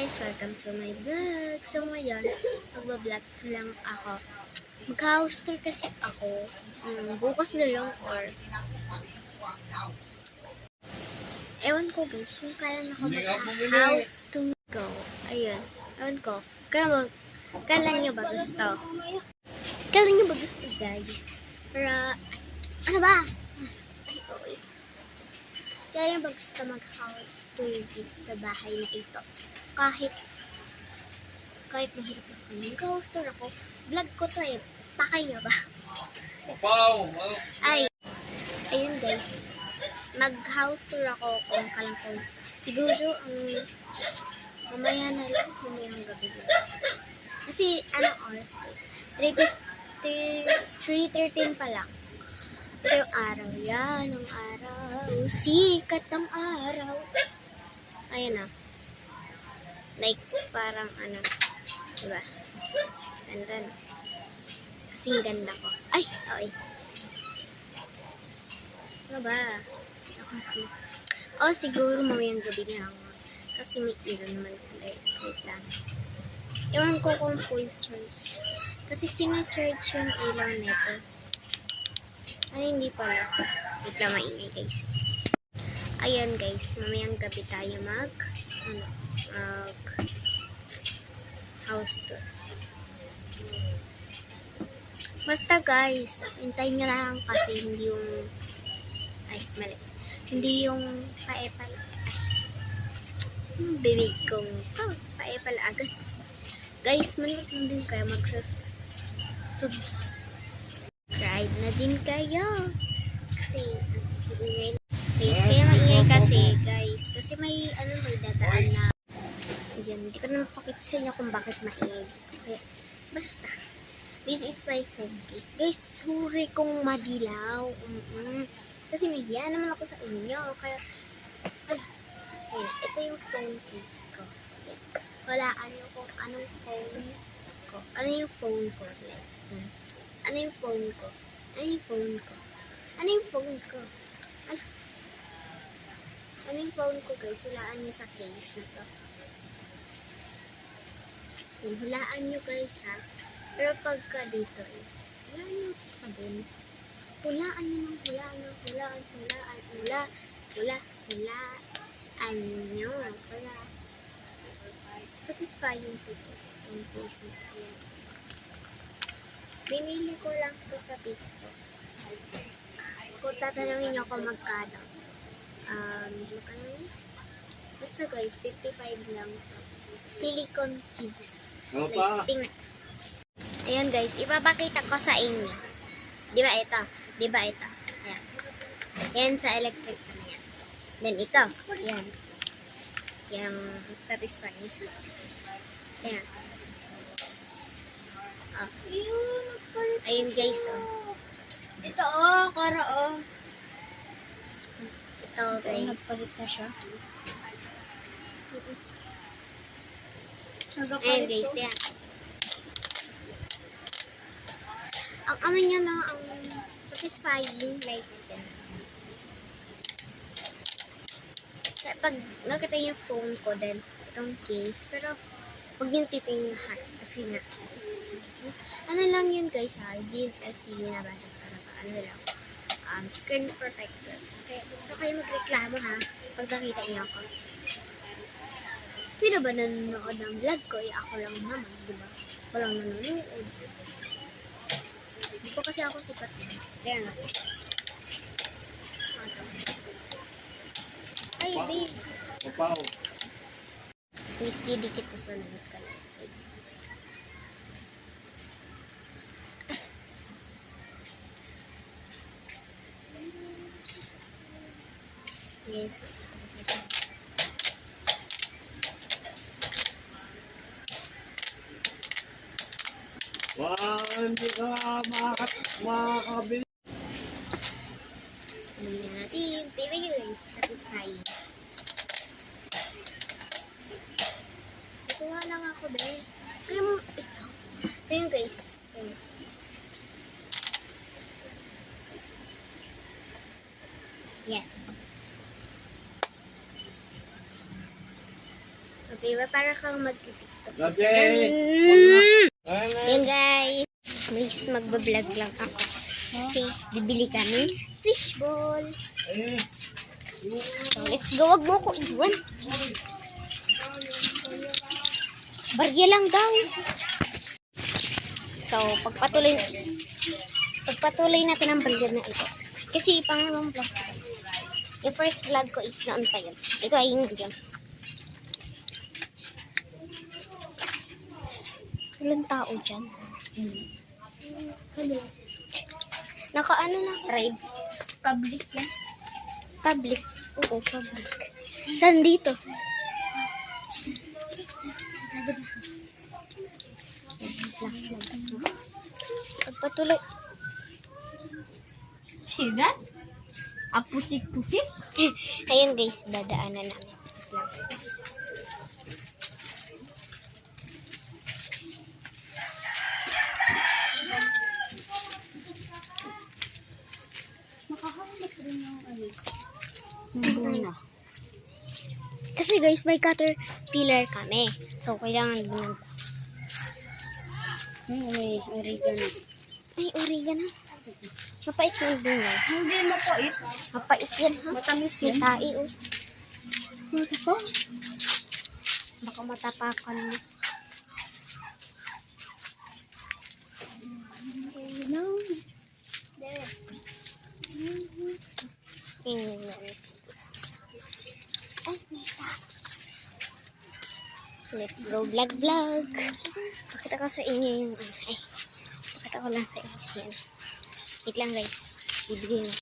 guys! Welcome to my vlog. So ngayon, magbablog lang ako. Mag-house tour kasi ako. Bukas na lang or ewan ko guys, kung kailan ako mag-house to go. Ayun. Ewan ko. Kailan nyo ba gusto? Kailan nyo ba gusto guys? Para, ano ba? Kaya ba gusto mag-house tour dito sa bahay na ito? Kahit mahirap ako mag-house tour ako, vlog ko to eh. Pakay nga ba? Ayun guys. Mag-house tour ako kung kailan ko gusto. Siguro, mamaya na lang, mamayang gabi na. Kasi, anong oras guys? 3:13 pa lang. Ito yung araw. Yan ang araw. Sikat ang araw. Ayan na. Like, parang ano. Diba? Ganda na. Kasing ganda ko. Ay! Okay. Ano ba? Oh, siguro mamayang gabi na ako. Kasi may ilaw naman. Wait lang. Ewan ko kung full charge. Kasi china-charge yung ilaw nito. Ay, hindi pala. Wait lang, maingay guys. Ayan guys, mamayang gabi tayo mag house tour. Basta guys, hintayin nyo lang kasi hindi yung hindi yung paepal. Bibig kong paepal agad. Guys, manood mo din kayo subscribe na din kayo. Kasi maingay guys, kaya maingay kasi may dadaan na yan, hindi ko na mapakita sa inyo kung bakit maingay dito. Kaya basta this is my phone case. Guys, sorry kung madilaw. Kasi nahiya naman ako sa inyo. Kaya, ito yung phone case ko. Walaan nyo kung anong phone ko. Ano yung phone ko? Ano yung phone ko? Ano yung phone ko? Ano yung phone ko? Ano yung phone ko guys? Hulaan nyo sa case na to. Yan, hulaan nyo guys ha. Pero pagka dito is, hulaan nyo pa din. Hulaan nyo ng hulaan nyo. Satisfying to guys. Itong case na yan. Binili ko lang to sa TikTok. Kung tatanungin nyo kung magkano. Magkano yun? Basta guys, 55 lang to. Silicone case. Like, tingnan. Ayan guys, ipapakita ko sa inyo. Diba ito? Ayan. Yan sa electric na yan. Then ito. Yan. Yung satisfying. Ayan. Ayun guys, Ito kara Ito guys. Nagpalit na siya. Ayan guys, yan. Ang ano niya na, ang satisfying, like, kaya pag nakita yung phone ko, then, itong case, pero, huwag yung titingnan, kasi nga, ano lang yun guys ha, hindi yun kasi nabasa ko na ano lang, screen protector. Kaya, huwag kayo magreklamo ha, pag nakita niyo ako. Sino ba nanonood ng vlog ko? Ako lang naman, diba? Walang nanonood. Hindi po kasi ako sikat. Kaya nga. Ay, babe. Please, didikit ko sa lahat ka lang. Yes. Hindi ka makakabili. Bili natin. Pero yun guys, satisfying. Kuha lang ako dahil. Kaya mo, ito. Ayun guys. Ayun. Yan. Okay ba? Para kang magti-tiktok. Dati. Yan guys. Guys, magbablog lang ako. Kasi bibili kami fishball. So, let's go. Wag mo ko iwan. Barya lang daw. So, pagpatuloy natin ang barya na ito. Kasi pangalawang vlog ko. Yung first vlog ko is noon pa yun. Ito ay hindi yun. Walang tao dyan. Naka-ano na? Tribe. Public yan. Public. Oo, public. Saan dito? Pagpatuloy. Sira? Putik-putik? Ayun guys, dadaanan namin. Wait lang. Muna. Kasi guys, may caterpillar kami. So, kailangan bunod. May oregano. Ay, oregano. Mapait yung bunga. Hindi mapait. Mapait yan, ha? Matamis May yan. tae, oh. Mata ko? Baka matapakan mo. No. Tingnan namin. Ay, may tae. Let's go vlog. Pakita ko sa inyo yung ay. Pakita ko lang sa inyo. Yan. Wait lang guys. Bibigyan na.